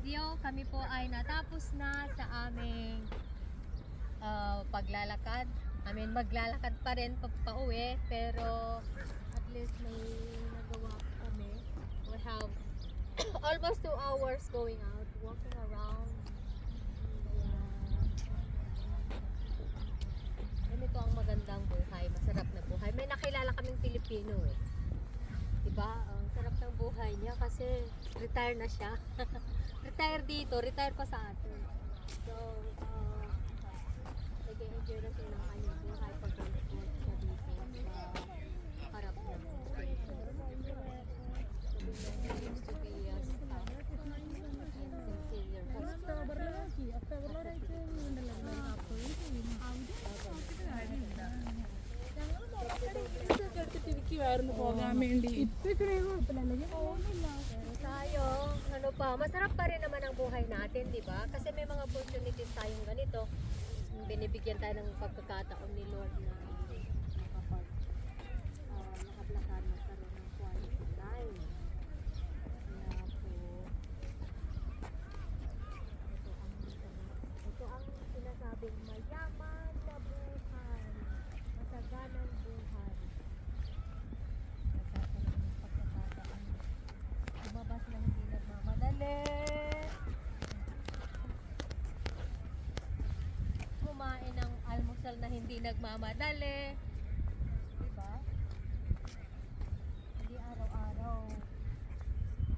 video. Kami po ay natapos na sa aming paglalakad. Maglalakad pa rin pauwi, pero at least may nagawa kami. We have almost 2 hours going out, walking around. Ganito ang magandang buhay, masarap na buhay. May nakilala kaming Pilipino eh. Diba? Ang sarap ng buhay niya kasi retire na siya. Retire dito, retire pa sa atin. So, nag-enjoy na siya ng kanyang buhay pag-work siya dito sa harap niya. He used to be a staff in Sincere Hospital. പോകാൻ വേണ്ടി ഇപ്പൊ ഇത്രയും കുഴപ്പമില്ല Tayo, ano pa, masarap pa rin naman ang buhay natin, di ba? Kasi may mga opportunities tayong ganito. Binibigyan tayo ng pagkakataon ni Lord na nakablakad, magkaroon ng quality time. Kaya po, ito ang sinasabing mayaman na buhay, masaganang buhay. Nagkakaroon ng pagkakataon. Lumabas na hindi nagmamadali. Kumain ng almusal na hindi nagmamadali. Diba? Hindi araw-araw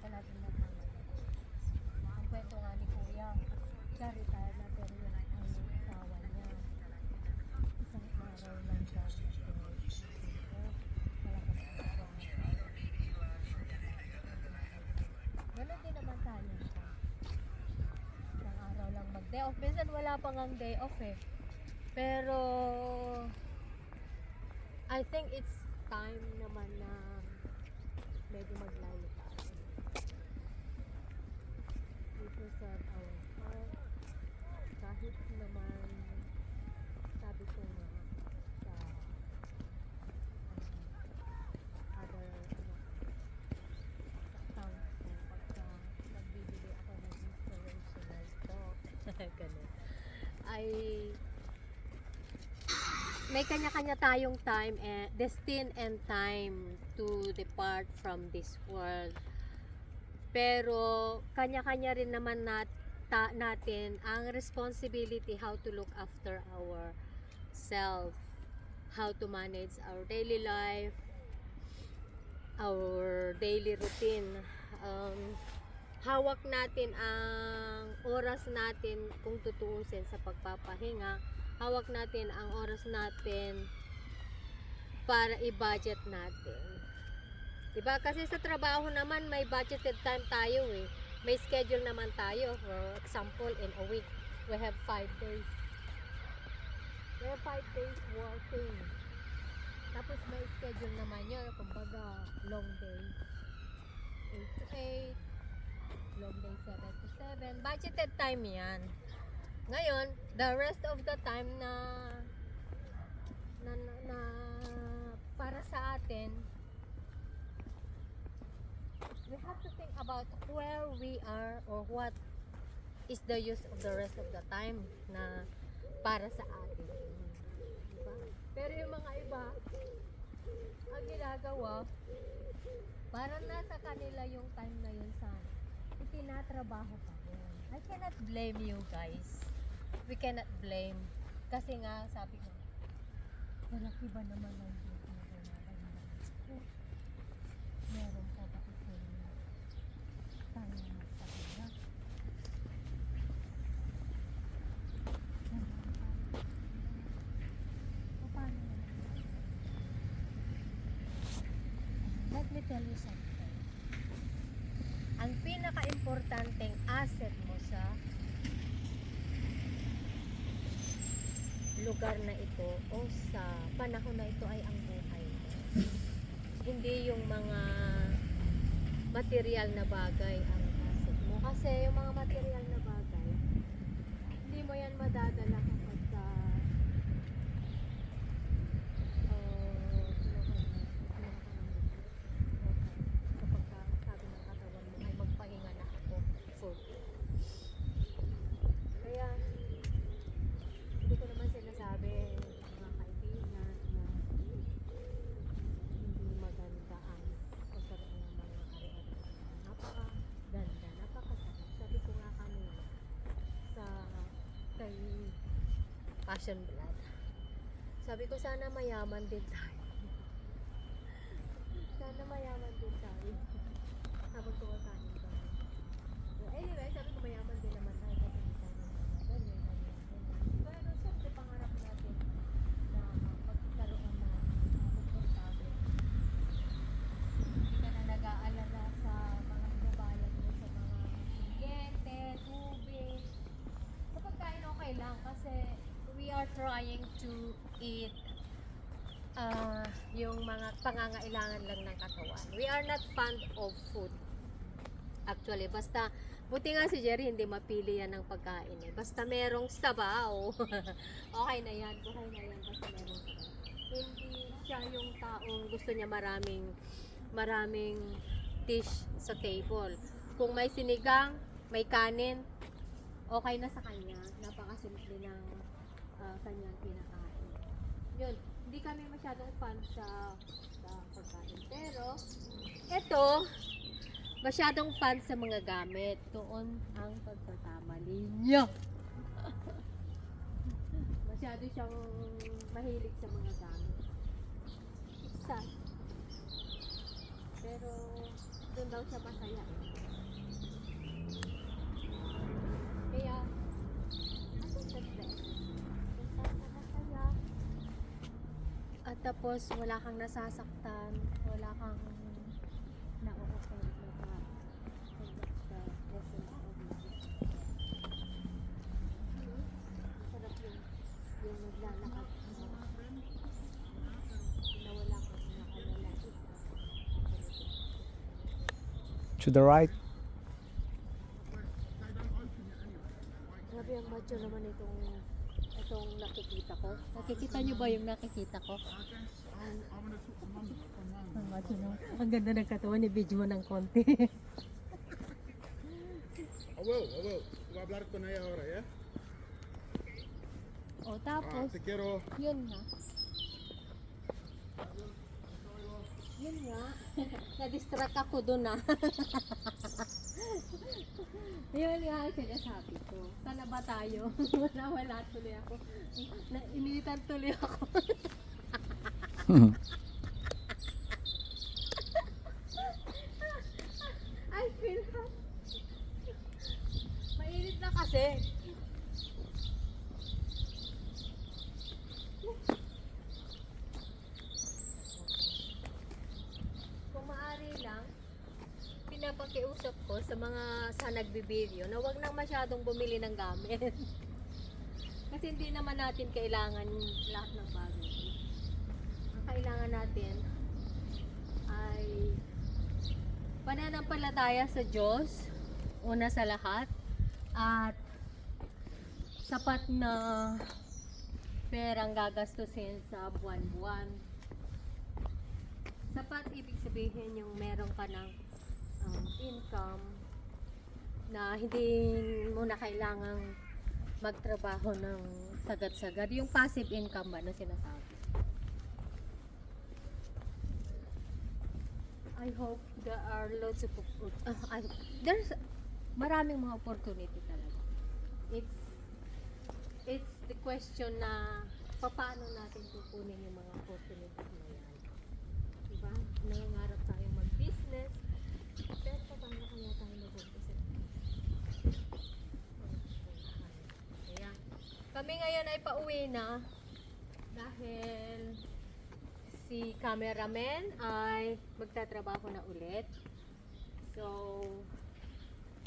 ka natin nagmamadali. Ang kwento nga ni Kuya, siya retire na pero yun ang asawa niya. Isang araw lang siya. Ganun din naman tayo. Isang araw lang mag-day off. Minsan wala pa ngang day off eh. Pero I think it's time naman na medyo maglayo tayo. We preserve our health. Kahit naman sabi ko nga sa other account ko pagka nagbibili ako ng inspirational talk ganun ay may kanya-kanya tayong time and destined and time to depart from this world, pero kanya-kanya rin naman natin ang responsibility how to look after our self, how to manage our daily life, our daily routine. Hawak natin ang oras natin kung tutuusin sa pagpapahinga. Hawak natin ang oras natin para i-budget natin. Diba? Kasi sa trabaho naman may budgeted time tayo eh. May schedule naman tayo. For example, in a week, we have 5 days. We have 5 days working. Tapos may schedule naman yun. Kumbaga, long day. 8 to 8. Long day 7 to 7. Budgeted time yan. Ngayon, the rest of the time na para sa atin, we have to think about where we are or what is the use of the rest of the time na para sa atin. Diba? Pero yung mga iba, ang ginagawa, parang nasa kanila yung time na yun sa itinatrabaho pa rin. I cannot blame you guys. We cannot blame. Kasi nga, sabi ko, malaki ba naman ang dito na ginagawa? Meron pa ba ito tayo magpahinga? Paano naman? Let me tell you something. Ang pinaka-importanteng asset mo sa lugar na ito o sa panahon na ito ay ang buhay mo. Hindi yung mga material na bagay ang asset mo. Kasi yung mga material na bagay, hindi mo yan madadala kapag sabi ng katawan mo ay magpahinga na ako. passion blood. Sabi ko, sana mayaman din tayo. Sana mayaman din tayo. Habang kumakain ko. Anyway, sabi ko mayaman din naman tayo kasi hindi tayo ganyan. Pero syempre pangarap natin na magkaroon ng komportable. Hindi ka na nag-aalala sa mga babayad mo sa mga kuryente, tubig. Sa pagkain okay lang kasi we are trying to eat yung mga pangangailangan lang ng katawan. We are not fond of food. Actually, basta, buti nga si Jerry hindi mapili yan ng pagkain eh. Basta merong sabaw. Okay na yan, basta merong sabaw. Hindi siya yung taong gusto niya maraming dish sa table. Kung may sinigang, may kanin, okay na sa kanya. Napakasimple ng kanyang kinakain. Yun, hindi kami masyadong fan sa pagkain. Pero, ito, masyadong fan sa mga gamit. Doon ang pagkakamali niya. Masyado siyang mahilig sa mga gamit. Isa. Pero, doon daw siya masaya eh. Kaya, ano siya stress? Kung saan ka masaya. At tapos, wala kang nasasaktan. Wala kang na-offend na ka. And that's the essence of life. Sarap yung naglalakad na wala kang naalala. To the right. Grabe ang macho naman itong nakikita ko. Nakikita nyo ba yung nakikita ko? Ang macho naman. Ang ganda ng katawan ni Bidge mo ng konti. Abuelo, voy a hablar con ella ahora, ¿ya? O tapos, Te quiero. yun nga. Yun nga. Na-distract ako dun ah. Yun nga ang sinasabi ko. Sana ba tayo? Wala tuloy ako. Initan tuloy ako. I feel hot. Mainit na kasi. Kung maaari lang, pinapakiusap ko sa mga sa nagbibideo na wag nang masyadong bumili ng gamit. Kasi hindi naman natin kailangan lahat ng bagay. Ang kailangan natin ay pananampalataya sa Diyos, una sa lahat, at sapat na perang gagastusin sa buwan-buwan. Sapat ibig sabihin yung meron ka ng income na hindi mo na kailangang magtrabaho ng sagad-sagad. Yung passive income ba na sinasabi. I hope there are lots of there's maraming mga opportunity talaga. It's the question na paano natin kukunin yung mga opportunities na yan. Diba? Nangangarap tayong mag-business. Pero paano kaya tayo mag-umpisa? Ayan. Kami ngayon ay pauwi na dahil si cameraman ay magtatrabaho na ulit. So,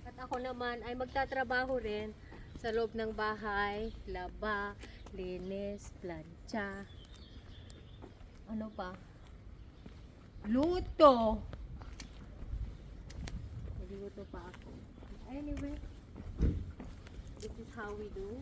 at ako naman ay magtatrabaho rin sa loob ng bahay, laba, linis, plancha. Ano pa? Luto! Nagluluto pa ako. Anyway, this is how we do.